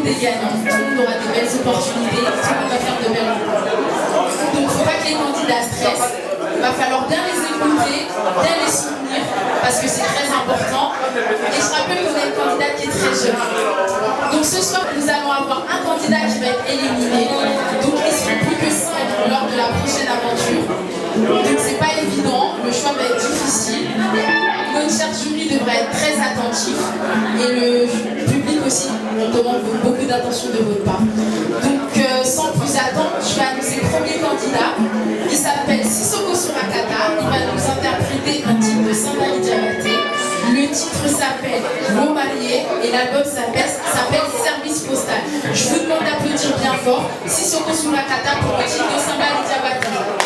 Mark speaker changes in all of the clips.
Speaker 1: des gagnants, tout le monde aura de belles opportunités, tout le monde va faire de belles rencontres. Donc il ne faut pas que les candidats stressent, il va falloir bien les écouter, bien les soutenir, parce que c'est très important. Et je rappelle qu'on a une candidate qui est très jeune. Donc ce soir, nous allons avoir un candidat qui va être éliminé. Donc ils ne seront plus que 5 lors de la prochaine aventure. Donc c'est pas évident, le choix va être difficile. Notre cher jury devrait être très attentif et le public aussi. On demande beaucoup d'attention de votre part. Donc sans plus attendre, je vais annoncer le premier candidat. Il s'appelle Sissoko Surakata. Il va nous interpréter un titre de Simbali Diabaté. Le titre s'appelle Vos mariés et l'album s'appelle Service Postal. Je vous demande d'applaudir bien fort Sissoko Surakata pour le titre de Simbali Diabaté.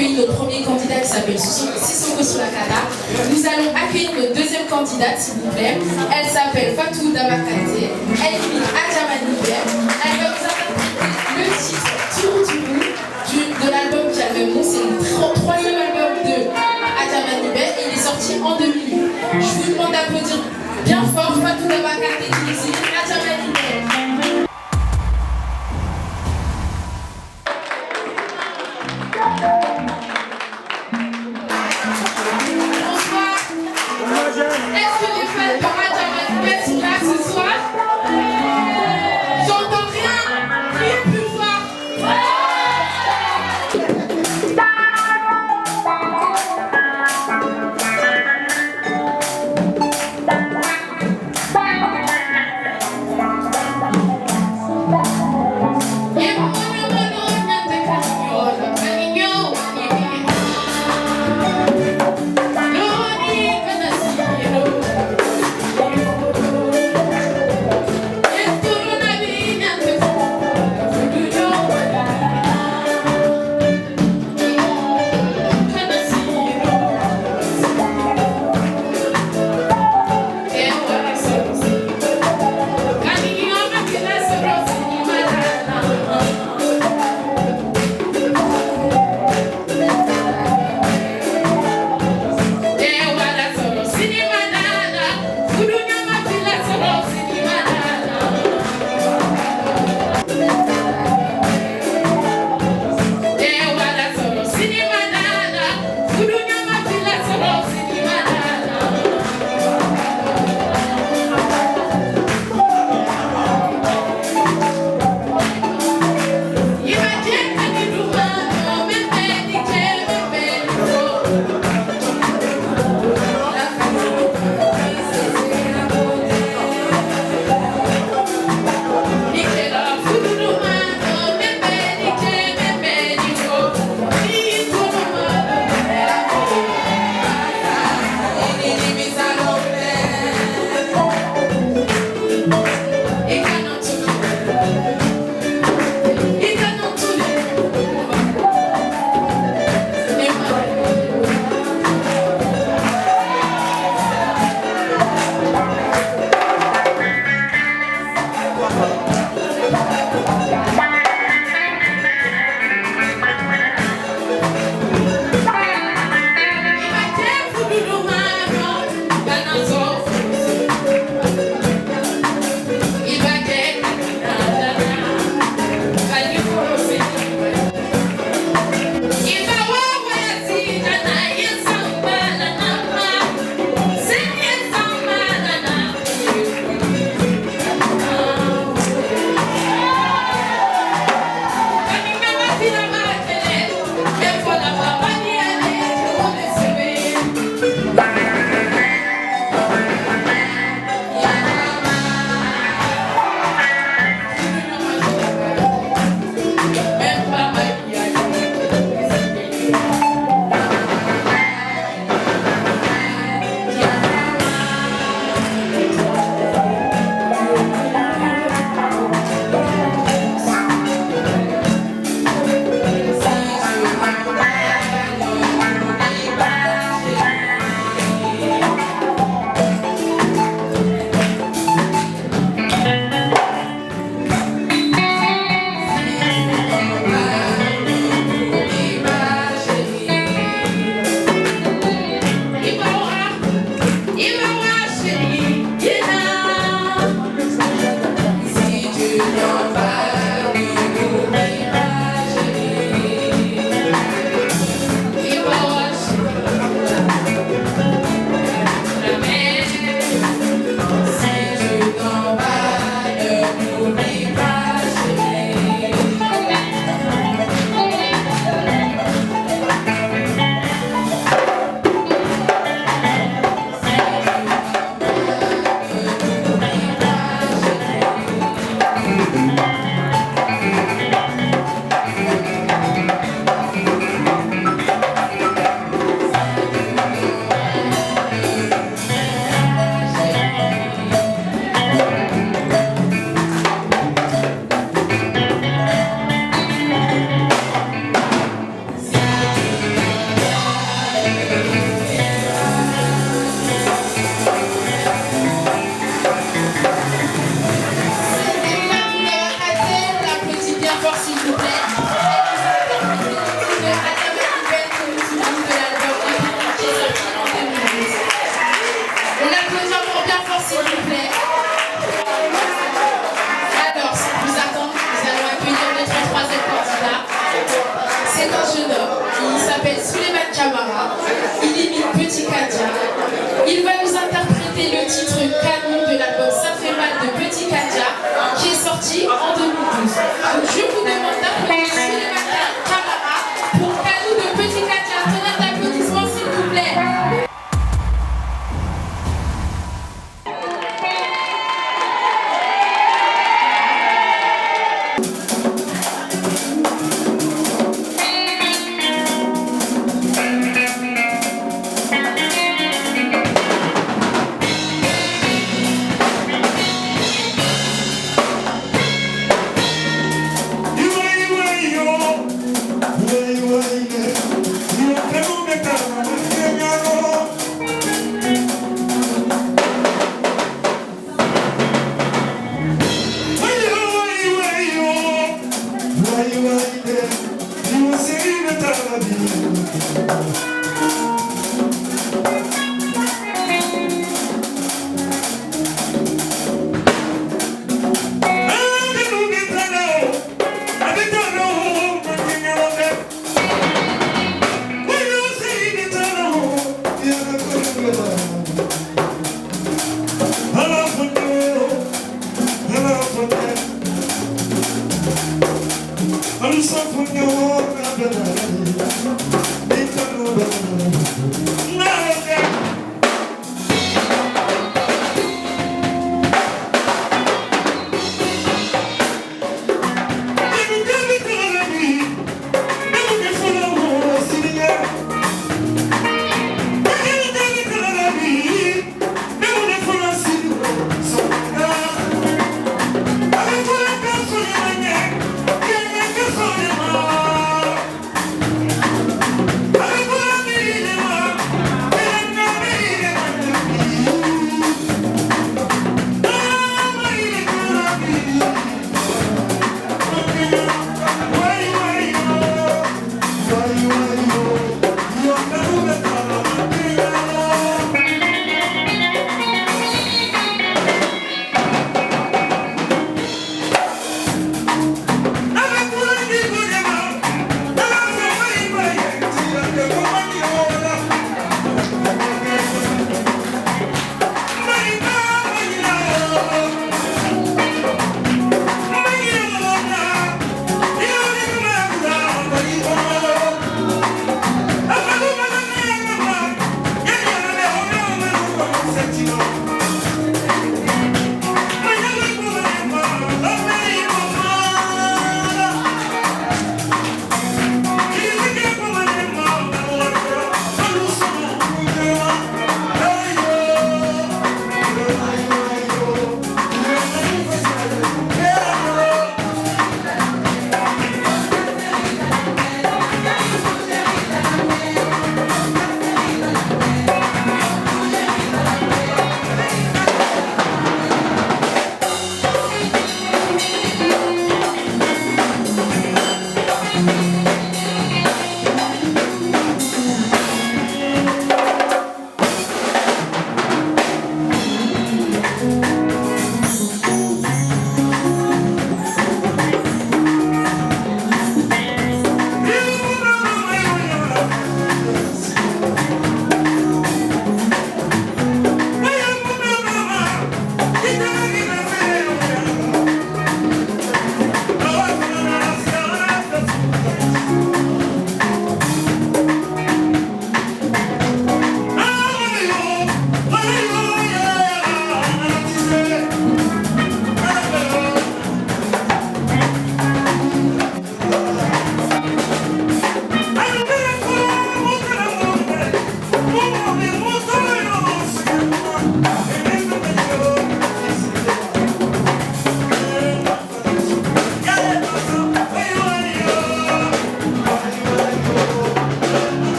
Speaker 1: accueilli notre premier candidat qui s'appelle Sissoko Sulakata. Nous allons accueillir notre deuxième candidate, s'il vous plaît. Elle s'appelle Fatou Dabakate. Elle vit à Djamanibe. Elle va vous interpréter le titre Tour du bout de l'album qui a le même nom. C'est le troisième album de Adjamanibe et il est sorti en 2008. Je vous demande d'applaudir bien fort Fatou Dabakate qui est Adjamanibe. Est-ce que les fans de Adjamanibe sont là ce soir? J'entends rien, criez plus fort.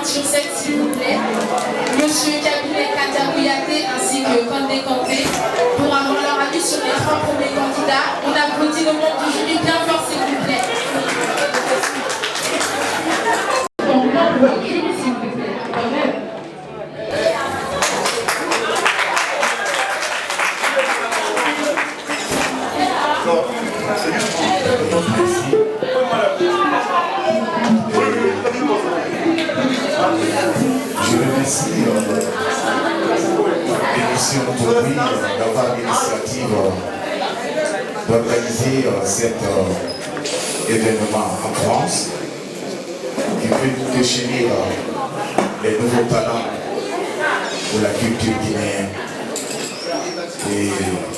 Speaker 1: sur scène, s'il vous plaît, Monsieur Kabilé Kataouyaté ainsi que Condé Kanté pour avoir leur avis sur les 3 premiers candidats. On applaudit le monde du jury bien fort, s'il vous plaît. Donc, membre du jury, s'il vous plaît, quand même.
Speaker 2: Je remercie l'émission aujourd'hui d'avoir l'initiative d'organiser cet événement en France qui peut déchaîner les nouveaux talents de la culture guinéenne. Et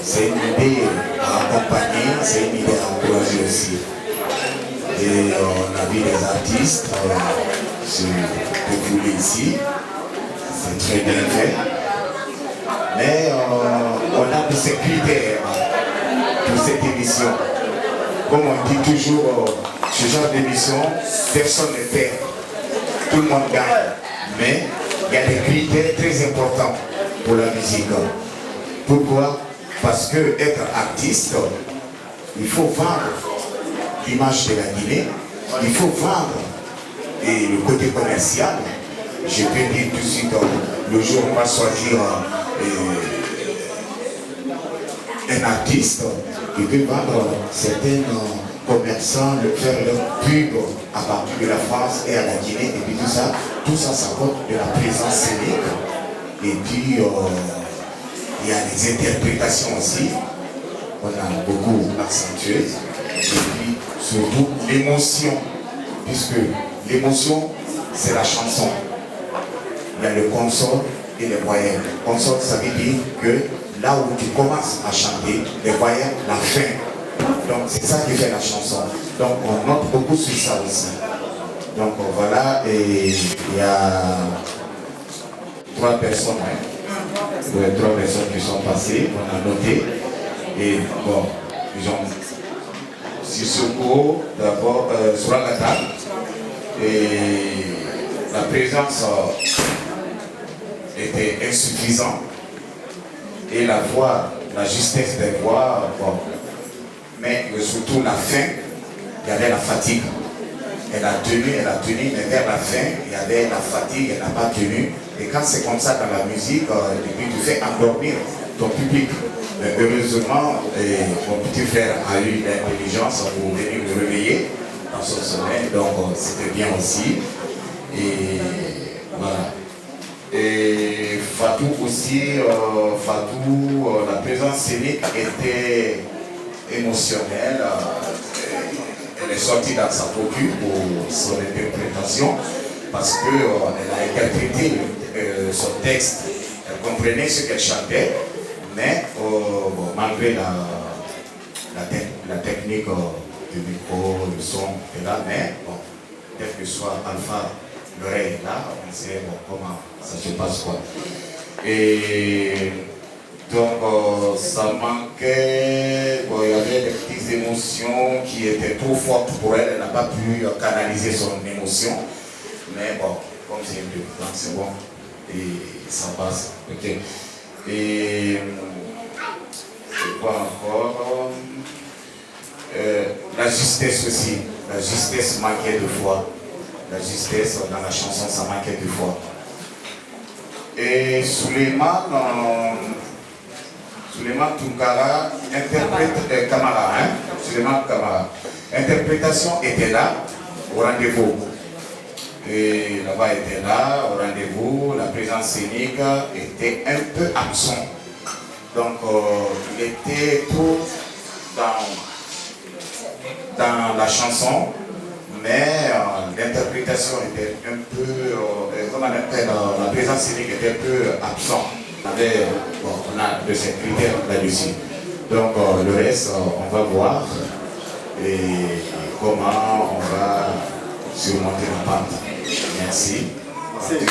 Speaker 2: c'est une idée à accompagner, c'est une idée à encourager aussi. Et on a vu des artistes, je peux vous ici, c'est très bien fait. Mais on a de ces critères pour cette émission. Comme on dit toujours, ce genre d'émission, personne ne perd, tout le monde gagne. Mais il y a des critères très importants pour la musique. Pourquoi? Parce que être artiste, il faut vendre l'image de la Guinée, il faut vendre et le côté commercial. Je peux dire tout de suite, le jour où on va choisir un artiste, il peut vendre certains commerçants, faire leur pub à partir de la France et à la Guinée, et puis tout ça, ça compte de la présence scénique. Et puis, il y a des interprétations aussi, on a beaucoup accentué, et puis surtout l'émotion, puisque l'émotion, c'est la chanson. Il y a le consort et les voyelles. Consort, ça veut dire que là où tu commences à chanter, les voyelles, la fin. Donc c'est ça qui fait la chanson. Donc on note beaucoup sur ça aussi. Donc voilà, et il y a 3 personnes, hein. 3 personnes qui sont passées, on a noté. Et bon, ils ont Sissoko d'abord sur la table. Et la présence était insuffisante. Et la voix, la justesse des voix, bon. Mais surtout la fin, il y avait la fatigue. Elle a tenu, mais vers la fin, il y avait la fatigue, elle n'a pas tenu. Et quand c'est comme ça dans la musique, tu fais endormir ton public. Mais heureusement, mon petit frère a eu l'intelligence pour venir le réveiller dans son sommeil, donc c'était bien aussi. Et voilà. Et Fatou aussi, la présence scénique était émotionnelle. Elle est sortie dans sa posture pour son interprétation parce qu'elle a interprété son texte. Elle comprenait ce qu'elle chantait, mais malgré la technique du micro, le son est là, mais bon, peut-être que soit Alpha, l'oreille est là, on sait comment ça se passe quoi. Et donc ça manquait, il y avait des petites émotions qui étaient trop fortes pour elle, elle n'a pas pu canaliser son émotion, mais bon, comme c'est une débutante, c'est bon, et ça passe. Okay. Et quoi encore? La justesse aussi, la justesse manquait de foi. La justesse dans la chanson, ça manquait de foi. Et Suleiman Tunkara interprète Kamara, hein? Suleiman Kamara. Interprétation était là au rendez-vous. Et là-bas était là au rendez-vous. La présence scénique était un peu absent. Donc il était trop dans la chanson, mais l'interprétation était un peu, comment on appelle, la présence scénique était un peu absente. On a de ces critères là-dessus. Donc le reste, on va voir et comment on va surmonter la pente. Merci.
Speaker 3: Je dis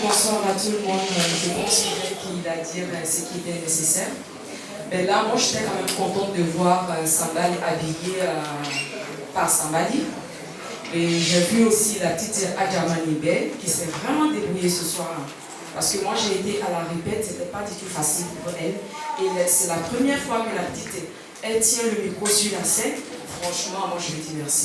Speaker 3: bonsoir à tout le monde. Je pense qu'il a dit ce qui était nécessaire. Mais là, moi, j'étais quand même contente de voir Sambali habillé par Sambali. Et j'ai vu aussi la petite Adjamani Bey qui s'est vraiment débrouillée ce soir-là. Parce que moi, j'ai été à la répète, c'était pas du tout facile pour elle. Et c'est la première fois que la petite, elle tient le micro sur la scène. Franchement, moi, je lui dis merci.